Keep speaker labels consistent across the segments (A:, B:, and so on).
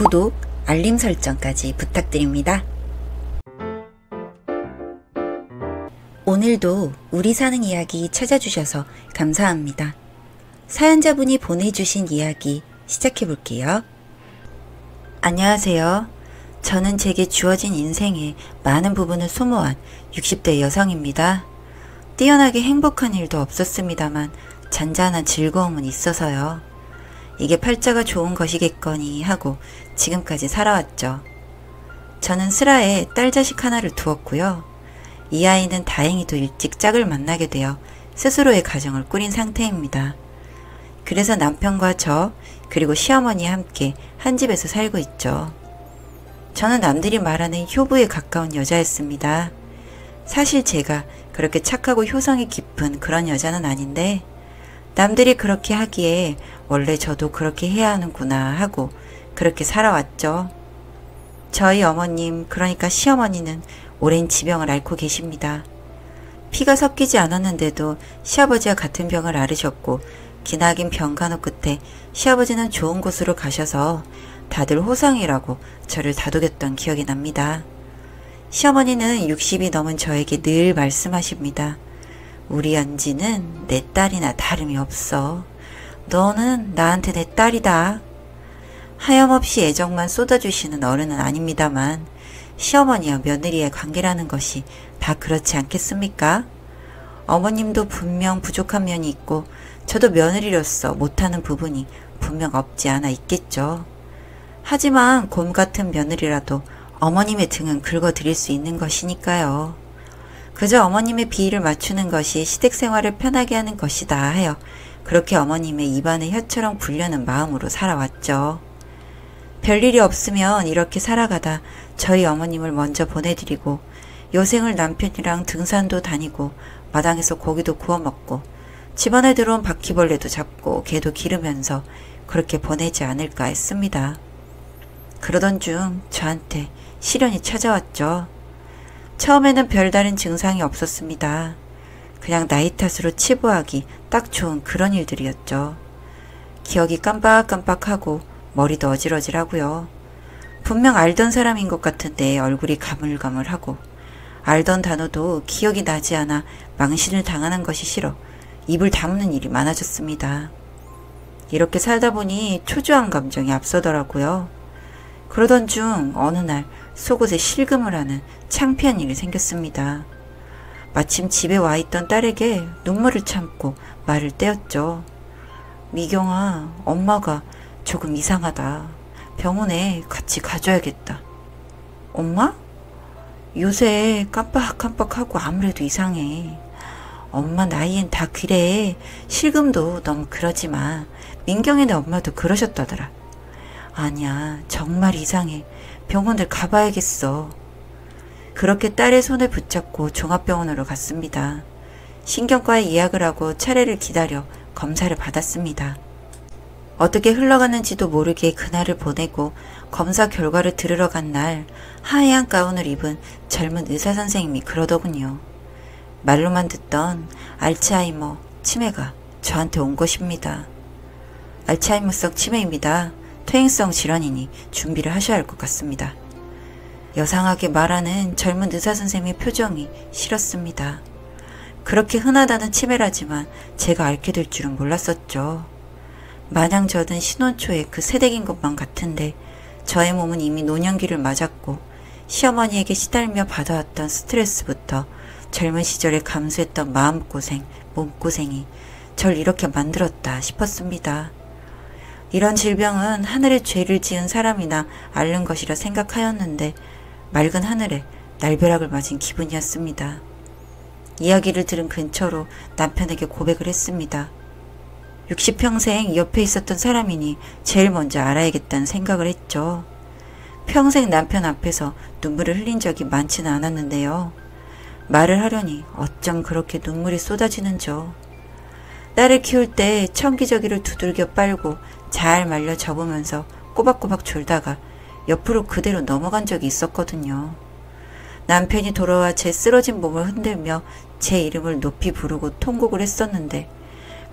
A: 구독, 알림 설정까지 부탁드립니다. 오늘도 우리 사는 이야기 찾아주셔서 감사합니다. 사연자분이 보내주신 이야기 시작해볼게요. 안녕하세요. 저는 제게 주어진 인생의 많은 부분을 소모한 60대 여성입니다. 뛰어나게 행복한 일도 없었습니다만 잔잔한 즐거움은 있어서요. 이게 팔자가 좋은 것이겠거니 하고 지금까지 살아왔죠. 저는 슬하에 딸 자식 하나를 두었고요. 이 아이는 다행히도 일찍 짝을 만나게 되어 스스로의 가정을 꾸린 상태입니다. 그래서 남편과 저 그리고 시어머니와 함께 한 집에서 살고 있죠. 저는 남들이 말하는 효부에 가까운 여자였습니다. 사실 제가 그렇게 착하고 효성이 깊은 그런 여자는 아닌데 남들이 그렇게 하기에 원래 저도 그렇게 해야 하는구나 하고 그렇게 살아왔죠. 저희 어머님, 그러니까 시어머니는 오랜 지병을 앓고 계십니다. 피가 섞이지 않았는데도 시아버지와 같은 병을 앓으셨고 기나긴 병간호 끝에 시아버지는 좋은 곳으로 가셔서 다들 호상이라고 저를 다독였던 기억이 납니다. 시어머니는 60이 넘은 저에게 늘 말씀하십니다. 우리 연지는 내 딸이나 다름이 없어. 너는 나한테 내 딸이다. 하염없이 애정만 쏟아주시는 어른은 아닙니다만 시어머니와 며느리의 관계라는 것이 다 그렇지 않겠습니까? 어머님도 분명 부족한 면이 있고 저도 며느리로서 못하는 부분이 분명 없지 않아 있겠죠. 하지만 곰 같은 며느리라도 어머님의 등은 긁어드릴 수 있는 것이니까요. 그저 어머님의 비위를 맞추는 것이 시댁생활을 편하게 하는 것이다 하여 그렇게 어머님의 입안에 혀처럼 굴려는 마음으로 살아왔죠. 별일이 없으면 이렇게 살아가다 저희 어머님을 먼저 보내드리고 요생을 남편이랑 등산도 다니고 마당에서 고기도 구워 먹고 집안에 들어온 바퀴벌레도 잡고 개도 기르면서 그렇게 보내지 않을까 했습니다. 그러던 중 저한테 시련이 찾아왔죠. 처음에는 별다른 증상이 없었습니다. 그냥 나이 탓으로 치부하기 딱 좋은 그런 일들이었죠. 기억이 깜빡깜빡하고 머리도 어질어질하고요. 분명 알던 사람인 것 같은데 얼굴이 가물가물하고 알던 단어도 기억이 나지 않아 망신을 당하는 것이 싫어 입을 다무는 일이 많아졌습니다. 이렇게 살다 보니 초조한 감정이 앞서더라고요. 그러던 중 어느 날 속옷에 실금을 하는 창피한 일이 생겼습니다. 마침 집에 와 있던 딸에게 눈물을 참고 말을 떼었죠. 미경아, 엄마가 조금 이상하다. 병원에 같이 가줘야겠다. 엄마? 요새 깜빡깜빡하고 아무래도 이상해. 엄마 나이엔 다 그래. 실금도 너무 그러지 마. 민경이네 엄마도 그러셨다더라. 아니야, 정말 이상해. 병원을 가봐야겠어. 그렇게 딸의 손을 붙잡고 종합병원으로 갔습니다. 신경과에 예약을 하고 차례를 기다려 검사를 받았습니다. 어떻게 흘러가는지도 모르게 그날을 보내고 검사 결과를 들으러 간 날 하얀 가운을 입은 젊은 의사선생님이 그러더군요. 말로만 듣던 알츠하이머 치매가 저한테 온 것입니다. 알츠하이머성 치매입니다. 퇴행성 질환이니 준비를 하셔야 할 것 같습니다. 여상하게 말하는 젊은 의사선생님의 표정이 싫었습니다. 그렇게 흔하다는 치매라지만 제가 앓게 될 줄은 몰랐었죠. 마냥 저든 신혼초에 그 새댁인 것만 같은데 저의 몸은 이미 노년기를 맞았고 시어머니에게 시달며 받아왔던 스트레스부터 젊은 시절에 감수했던 마음고생, 몸고생이 절 이렇게 만들었다 싶었습니다. 이런 질병은 하늘에 죄를 지은 사람이나 앓는 것이라 생각하였는데 맑은 하늘에 날벼락을 맞은 기분이었습니다. 이야기를 들은 근처로 남편에게 고백을 했습니다. 60평생 옆에 있었던 사람이니 제일 먼저 알아야겠다는 생각을 했죠. 평생 남편 앞에서 눈물을 흘린 적이 많지는 않았는데요. 말을 하려니 어쩜 그렇게 눈물이 쏟아지는죠. 딸을 키울 때 청기저귀를 두들겨 빨고 잘 말려 접으면서 꼬박꼬박 졸다가 옆으로 그대로 넘어간 적이 있었거든요. 남편이 돌아와 제 쓰러진 몸을 흔들며 제 이름을 높이 부르고 통곡을 했었는데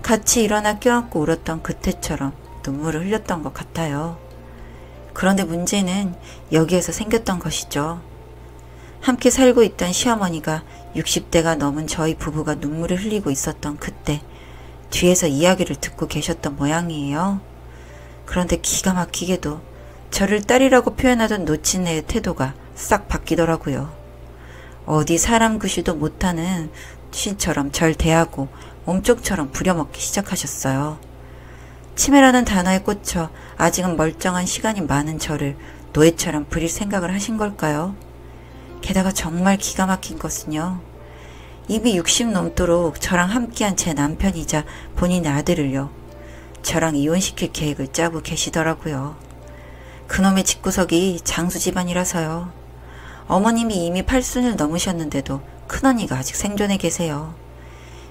A: 같이 일어나 껴안고 울었던 그때처럼 눈물을 흘렸던 것 같아요. 그런데 문제는 여기에서 생겼던 것이죠. 함께 살고 있던 시어머니가 60대가 넘은 저희 부부가 눈물을 흘리고 있었던 그때 뒤에서 이야기를 듣고 계셨던 모양이에요. 그런데 기가 막히게도 저를 딸이라고 표현하던 노친네의 태도가 싹 바뀌더라고요. 어디 사람 구시도 못하는 신처럼 절 대하고 몸종처럼 부려먹기 시작하셨어요. 치매라는 단어에 꽂혀 아직은 멀쩡한 시간이 많은 저를 노예처럼 부릴 생각을 하신 걸까요? 게다가 정말 기가 막힌 것은요. 이미 60 넘도록 저랑 함께한 제 남편이자 본인의 아들을요. 저랑 이혼시킬 계획을 짜고 계시더라고요. 그놈의 집구석이 장수 집안이라서요. 어머님이 이미 8순을 넘으셨는데도 큰언니가 아직 생존해 계세요.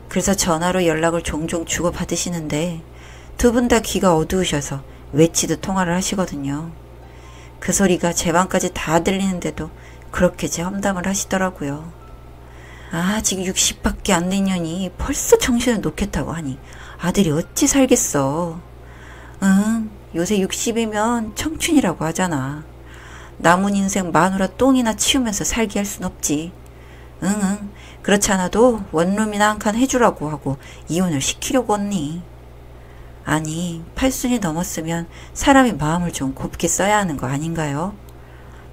A: 그래서 전화로 연락을 종종 주고받으시는데 두 분 다 귀가 어두우셔서 외치듯 통화를 하시거든요. 그 소리가 제 방까지 다 들리는데도 그렇게 제 험담을 하시더라고요. 아직 60밖에 안 된 년이 벌써 정신을 놓겠다고 하니 아들이 어찌 살겠어. 응, 요새 60이면 청춘이라고 하잖아. 남은 인생 마누라 똥이나 치우면서 살게 할 순 없지. 응, 그렇지 않아도 원룸이나 한 칸 해주라고 하고 이혼을 시키려고 했니. 아니, 8순이 넘었으면 사람이 마음을 좀 곱게 써야 하는 거 아닌가요?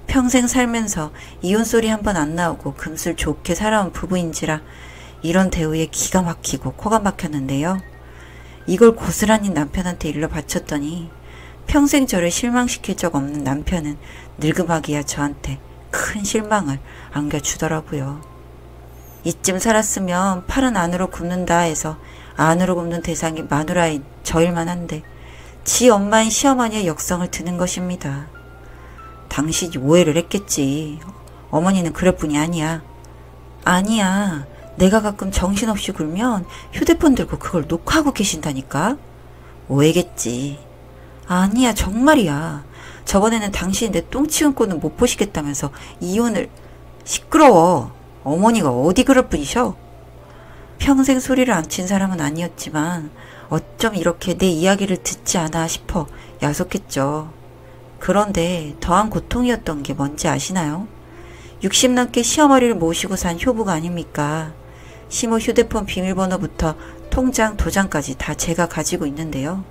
A: 평생 살면서 이혼 소리 한 번 안 나오고 금술 좋게 살아온 부부인지라 이런 대우에 기가 막히고 코가 막혔는데요. 이걸 고스란히 남편한테 일러 바쳤더니 평생 저를 실망시킬 적 없는 남편은 늙음하기야 저한테 큰 실망을 안겨주더라고요. 이쯤 살았으면 팔은 안으로 굽는다 해서 안으로 굽는 대상이 마누라인 저일만 한데 지 엄마인 시어머니의 역성을 드는 것입니다. 당신이 오해를 했겠지. 어머니는 그럴 뿐이 아니야. 아니야. 내가 가끔 정신없이 굴면 휴대폰 들고 그걸 녹화하고 계신다니까. 오해겠지. 아니야, 정말이야. 저번에는 당신이 내 똥 치운 꼴은 못 보시겠다면서 이혼을... 시끄러워. 어머니가 어디 그럴 뿐이셔. 평생 소리를 안 친 사람은 아니었지만 어쩜 이렇게 내 이야기를 듣지 않아 싶어 야속했죠. 그런데 더한 고통이었던 게 뭔지 아시나요? 60 넘게 시어머니를 모시고 산 효부가 아닙니까? 시모 휴대폰 비밀번호부터 통장, 도장까지 다 제가 가지고 있는데요.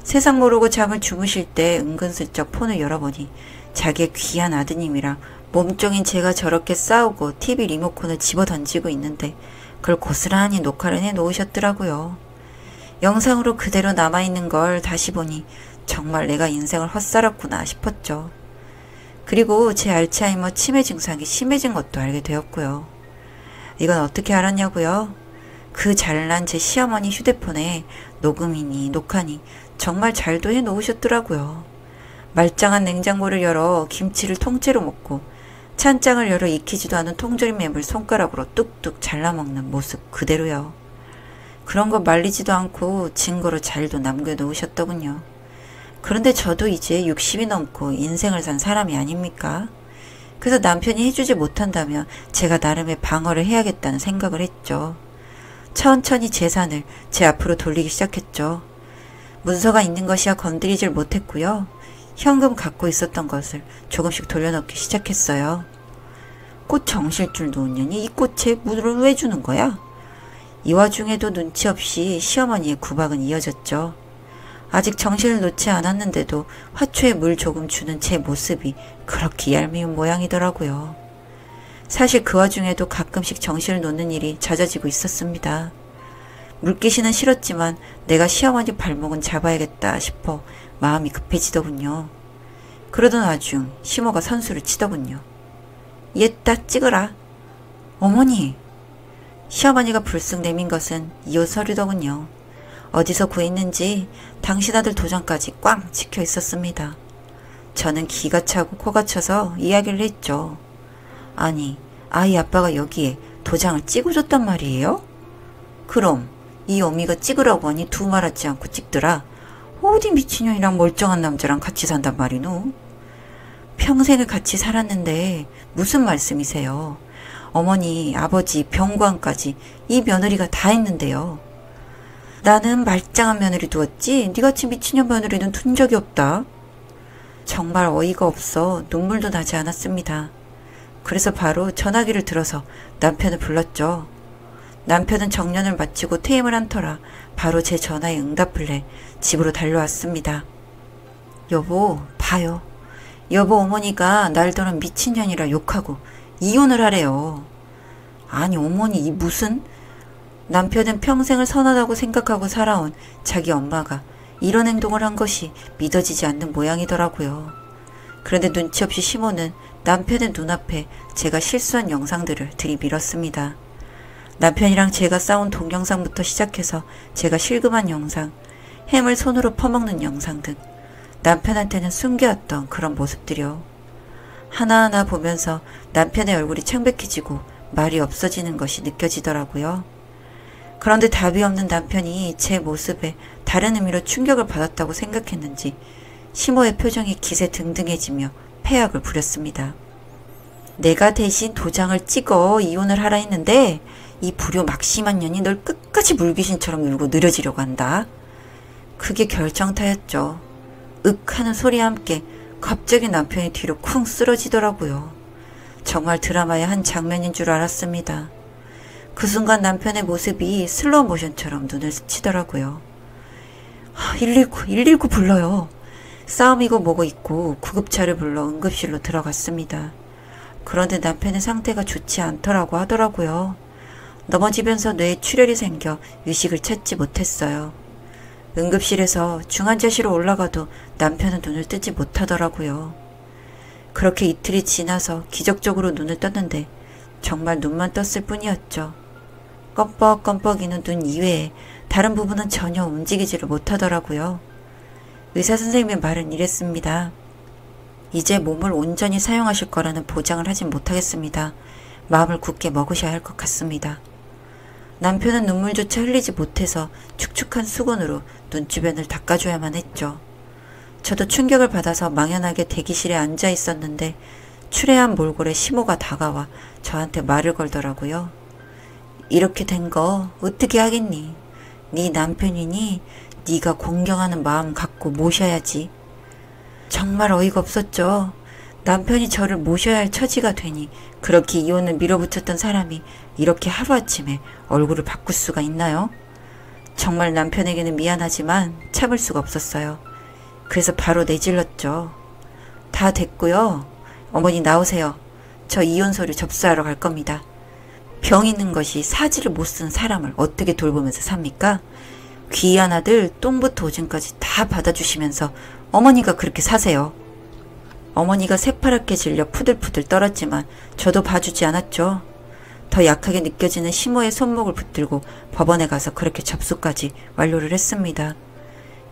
A: 세상 모르고 잠을 주무실 때 은근슬쩍 폰을 열어보니 자기의 귀한 아드님이랑 몸종인 제가 저렇게 싸우고 TV 리모컨을 집어던지고 있는데 그걸 고스란히 녹화를 해놓으셨더라고요. 영상으로 그대로 남아있는 걸 다시 보니 정말 내가 인생을 헛살았구나 싶었죠. 그리고 제 알츠하이머 치매 증상이 심해진 것도 알게 되었고요. 이건 어떻게 알았냐고요? 그 잘난 제 시어머니 휴대폰에 녹음이니 녹화니 정말 잘도 해놓으셨더라고요. 말짱한 냉장고를 열어 김치를 통째로 먹고 찬장을 열어 익히지도 않은 통조림맵을 손가락으로 뚝뚝 잘라먹는 모습 그대로요. 그런 거 말리지도 않고 증거로 잘도 남겨놓으셨더군요. 그런데 저도 이제 60이 넘고 인생을 산 사람이 아닙니까? 그래서 남편이 해주지 못한다면 제가 나름의 방어를 해야겠다는 생각을 했죠. 천천히 재산을 제 앞으로 돌리기 시작했죠. 문서가 있는 것이야 건드리질 못했고요. 현금 갖고 있었던 것을 조금씩 돌려넣기 시작했어요. 꽃 정실줄 놓은 년이 이 꽃에 물을 왜 주는 거야? 이 와중에도 눈치 없이 시어머니의 구박은 이어졌죠. 아직 정신을 놓지 않았는데도 화초에 물 조금 주는 제 모습이 그렇게 얄미운 모양이더라고요. 사실 그 와중에도 가끔씩 정신을 놓는 일이 잦아지고 있었습니다. 물귀신은 싫었지만 내가 시어머니 발목은 잡아야겠다 싶어 마음이 급해지더군요. 그러던 와중 시모가 선수를 치더군요. 얘따 찍으라. 어머니. 시어머니가 불쑥 내민 것은 이혼 서류더군요. 어디서 구했는지 당신 아들 도장까지 꽝 찍혀 있었습니다. 저는 기가 차고 코가 차서 이야기를 했죠. 아니, 아이 아빠가 여기에 도장을 찍어줬단 말이에요? 그럼 이 어미가 찍으라고 하니 두 말하지 않고 찍더라. 어디 미친년이랑 멀쩡한 남자랑 같이 산단 말이노? 평생을 같이 살았는데 무슨 말씀이세요? 어머니, 아버지, 병관까지 이 며느리가 다 했는데요. 나는 말짱한 며느리 두었지 니같이 미친년 며느리는 둔 적이 없다. 정말 어이가 없어 눈물도 나지 않았습니다. 그래서 바로 전화기를 들어서 남편을 불렀죠. 남편은 정년을 마치고 퇴임을 한 터라 바로 제 전화에 응답을 내 집으로 달려왔습니다. 여보, 봐요. 여보 어머니가 날더러 미친년이라 욕하고 이혼을 하래요. 아니 어머니 이 무슨? 남편은 평생을 선하다고 생각하고 살아온 자기 엄마가 이런 행동을 한 것이 믿어지지 않는 모양이더라고요. 그런데 눈치 없이 시모는 남편의 눈앞에 제가 실수한 영상들을 들이밀었습니다. 남편이랑 제가 싸운 동영상부터 시작해서 제가 실금한 영상, 햄을 손으로 퍼먹는 영상 등 남편한테는 숨겨왔던 그런 모습들이요. 하나하나 보면서 남편의 얼굴이 창백해지고 말이 없어지는 것이 느껴지더라고요. 그런데 답이 없는 남편이 제 모습에 다른 의미로 충격을 받았다고 생각했는지 시모의 표정이 기세등등해지며 패악을 부렸습니다. 내가 대신 도장을 찍어 이혼을 하라 했는데 이 불효 막심한 년이 널 끝까지 물귀신처럼 물고 느려지려고 한다. 그게 결정타였죠. 윽 하는 소리와 함께 갑자기 남편이 뒤로 쿵 쓰러지더라고요. 정말 드라마의 한 장면인 줄 알았습니다. 그 순간 남편의 모습이 슬로우 모션처럼 눈을 스치더라고요. 119 불러요. 싸움이고 뭐고 있고 구급차를 불러 응급실로 들어갔습니다. 그런데 남편의 상태가 좋지 않더라고 하더라고요. 넘어지면서 뇌에 출혈이 생겨 의식을 찾지 못했어요. 응급실에서 중환자실로 올라가도 남편은 눈을 뜨지 못하더라고요. 그렇게 이틀이 지나서 기적적으로 눈을 떴는데 정말 눈만 떴을 뿐이었죠. 껌뻑껌뻑이는 눈 이외에 다른 부분은 전혀 움직이지를 못하더라고요. 의사 선생님의 말은 이랬습니다. 이제 몸을 온전히 사용하실 거라는 보장을 하진 못하겠습니다. 마음을 굳게 먹으셔야 할 것 같습니다. 남편은 눈물조차 흘리지 못해서 축축한 수건으로 눈주변을 닦아줘야만 했죠. 저도 충격을 받아서 망연하게 대기실에 앉아 있었는데 추레한 몰골에 시모가 다가와 저한테 말을 걸더라고요. 이렇게 된 거 어떻게 하겠니? 네 남편이니 네가 공경하는 마음 갖고 모셔야지. 정말 어이가 없었죠. 남편이 저를 모셔야 할 처지가 되니 그렇게 이혼을 밀어붙였던 사람이 이렇게 하루아침에 얼굴을 바꿀 수가 있나요? 정말 남편에게는 미안하지만 참을 수가 없었어요. 그래서 바로 내질렀죠. 다 됐고요. 어머니 나오세요. 저 이혼 서류 접수하러 갈 겁니다. 병 있는 것이 사지를 못 쓴 사람을 어떻게 돌보면서 삽니까? 귀한 아들 똥부터 오줌까지 다 받아주시면서 어머니가 그렇게 사세요. 어머니가 새파랗게 질려 푸들푸들 떨었지만 저도 봐주지 않았죠. 더 약하게 느껴지는 시모의 손목을 붙들고 법원에 가서 그렇게 접수까지 완료를 했습니다.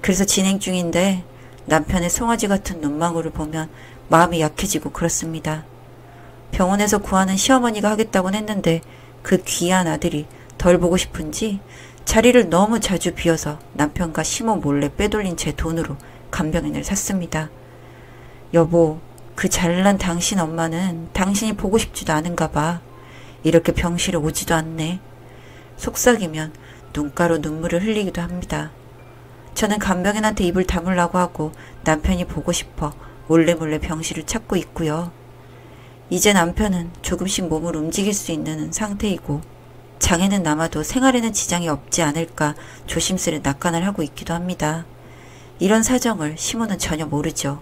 A: 그래서 진행 중인데 남편의 송아지 같은 눈망울을 보면 마음이 약해지고 그렇습니다. 병원에서 구하는 시어머니가 하겠다곤 했는데 그 귀한 아들이 덜 보고 싶은지 자리를 너무 자주 비워서 남편과 시모 몰래 빼돌린 제 돈으로 간병인을 샀습니다. 여보, 그 잘난 당신 엄마는 당신이 보고 싶지도 않은가 봐. 이렇게 병실에 오지도 않네. 속삭이면 눈가로 눈물을 흘리기도 합니다. 저는 간병인한테 입을 다물라고 하고 남편이 보고 싶어 몰래 병실을 찾고 있고요. 이제 남편은 조금씩 몸을 움직일 수 있는 상태이고 장애는 남아도 생활에는 지장이 없지 않을까 조심스레 낙관을 하고 있기도 합니다. 이런 사정을 시모는 전혀 모르죠.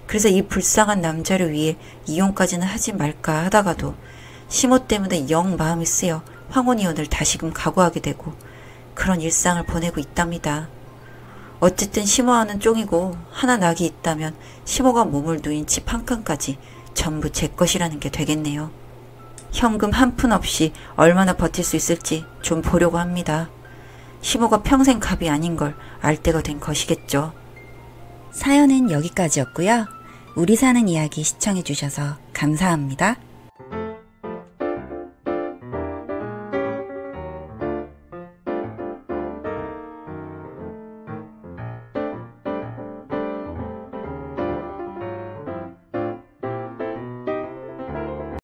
A: 그래서 이 불쌍한 남자를 위해 이혼까지는 하지 말까 하다가도 시모 때문에 영 마음이 쓰여 황혼이혼을 다시금 각오하게 되고 그런 일상을 보내고 있답니다. 어쨌든 시모와는 쫑이고 하나 낙이 있다면 시모가 몸을 누인 집 한 칸까지 전부 제 것이라는 게 되겠네요. 현금 한 푼 없이 얼마나 버틸 수 있을지 좀 보려고 합니다. 시모가 평생 갑이 아닌 걸 알 때가 된 것이겠죠.
B: 사연은 여기까지였고요. 우리 사는 이야기 시청해주셔서 감사합니다.